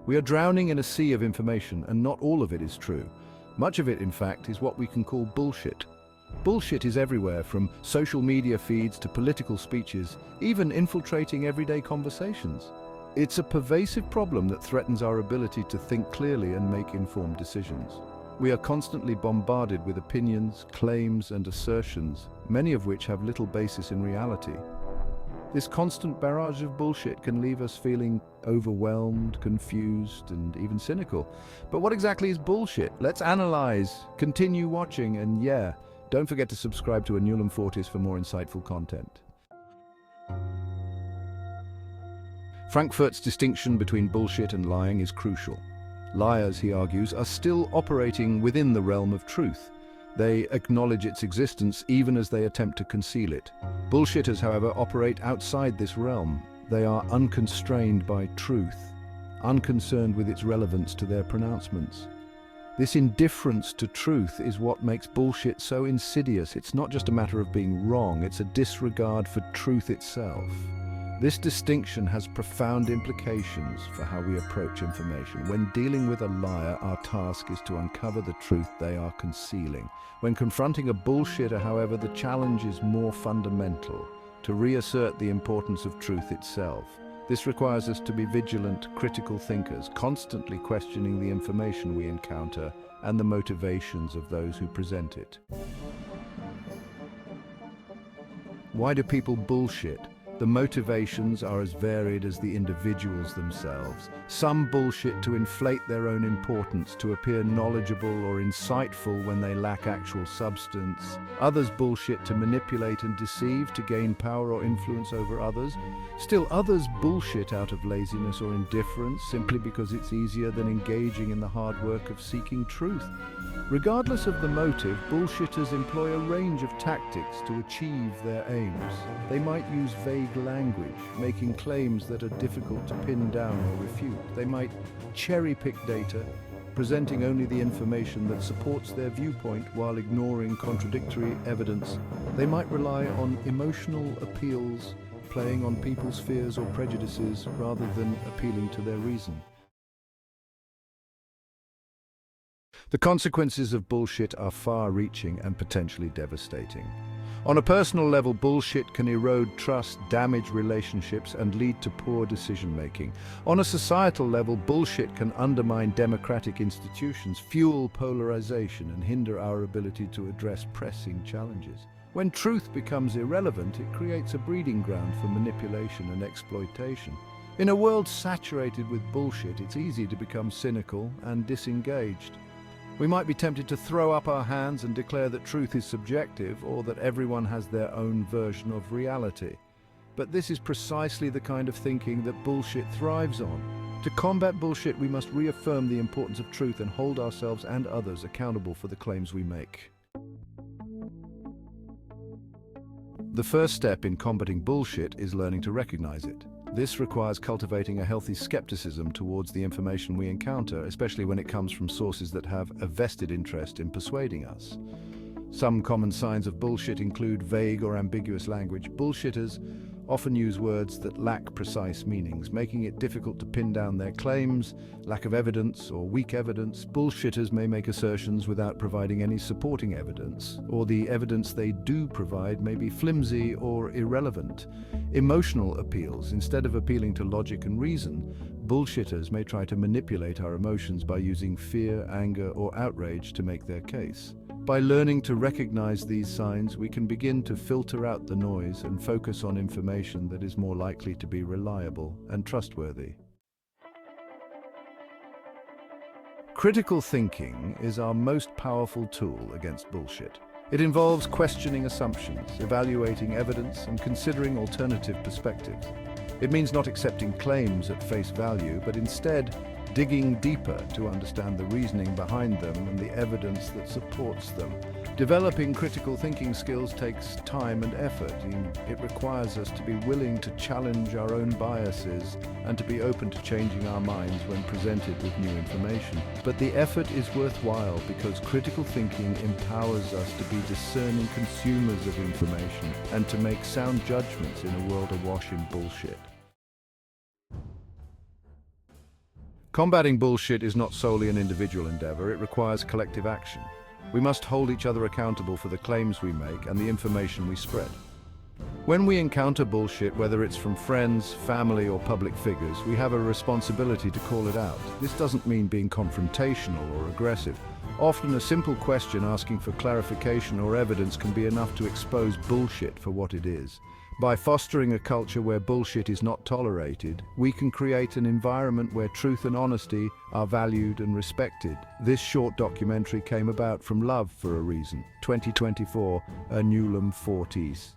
We are drowning in a sea of information, and not all of it is true. Much of it, in fact, is what we can call bullshit. Bullshit is everywhere, from social media feeds to political speeches, even infiltrating everyday conversations. It's a pervasive problem that threatens our ability to think clearly and make informed decisions. We are constantly bombarded with opinions, claims, and assertions, many of which have little basis in reality. This constant barrage of bullshit can leave us feeling overwhelmed, confused, and even cynical. But what exactly is bullshit? Let's analyze, continue watching, and don't forget to subscribe to Anulum for more insightful content. Frankfurt's distinction between bullshit and lying is crucial. Liars, he argues, are still operating within the realm of truth. They acknowledge its existence even as they attempt to conceal it. Bullshitters, however, operate outside this realm. They are unconstrained by truth, unconcerned with its relevance to their pronouncements. This indifference to truth is what makes bullshit so insidious. It's not just a matter of being wrong, it's a disregard for truth itself. This distinction has profound implications for how we approach information. When dealing with a liar, our task is to uncover the truth they are concealing. When confronting a bullshitter, however, the challenge is more fundamental, to reassert the importance of truth itself. This requires us to be vigilant, critical thinkers, constantly questioning the information we encounter and the motivations of those who present it. Why do people bullshit? The motivations are as varied as the individuals themselves. Some bullshit to inflate their own importance, to appear knowledgeable or insightful when they lack actual substance. Others bullshit to manipulate and deceive, to gain power or influence over others. Still others bullshit out of laziness or indifference, simply because it's easier than engaging in the hard work of seeking truth. Regardless of the motive, bullshitters employ a range of tactics to achieve their aims. They might use vague language, making claims that are difficult to pin down or refute. They might cherry-pick data, presenting only the information that supports their viewpoint while ignoring contradictory evidence. They might rely on emotional appeals, playing on people's fears or prejudices rather than appealing to their reason. The consequences of bullshit are far-reaching and potentially devastating. On a personal level, bullshit can erode trust, damage relationships, and lead to poor decision-making. On a societal level, bullshit can undermine democratic institutions, fuel polarization, and hinder our ability to address pressing challenges. When truth becomes irrelevant, it creates a breeding ground for manipulation and exploitation. In a world saturated with bullshit, it's easy to become cynical and disengaged. We might be tempted to throw up our hands and declare that truth is subjective, or that everyone has their own version of reality. But this is precisely the kind of thinking that bullshit thrives on. To combat bullshit, we must reaffirm the importance of truth and hold ourselves and others accountable for the claims we make. The first step in combating bullshit is learning to recognize it. This requires cultivating a healthy skepticism towards the information we encounter, especially when it comes from sources that have a vested interest in persuading us. Some common signs of bullshit include vague or ambiguous language. Bullshitters often use words that lack precise meanings, making it difficult to pin down their claims. Lack of evidence or weak evidence. Bullshitters may make assertions without providing any supporting evidence, or the evidence they do provide may be flimsy or irrelevant. Emotional appeals. Instead of appealing to logic and reason, bullshitters may try to manipulate our emotions by using fear, anger, or outrage to make their case. By learning to recognize these signs, we can begin to filter out the noise and focus on information that is more likely to be reliable and trustworthy. Critical thinking is our most powerful tool against bullshit. It involves questioning assumptions, evaluating evidence, and considering alternative perspectives. It means not accepting claims at face value, but instead digging deeper to understand the reasoning behind them and the evidence that supports them. Developing critical thinking skills takes time and effort. It requires us to be willing to challenge our own biases and to be open to changing our minds when presented with new information. But the effort is worthwhile because critical thinking empowers us to be discerning consumers of information and to make sound judgments in a world awash in bullshit. Combating bullshit is not solely an individual endeavor, it requires collective action. We must hold each other accountable for the claims we make and the information we spread. When we encounter bullshit, whether it's from friends, family, or public figures, we have a responsibility to call it out. This doesn't mean being confrontational or aggressive. Often a simple question asking for clarification or evidence can be enough to expose bullshit for what it is. By fostering a culture where bullshit is not tolerated, we can create an environment where truth and honesty are valued and respected. This short documentary came about from love for a reason. 2024, Anulum 40s.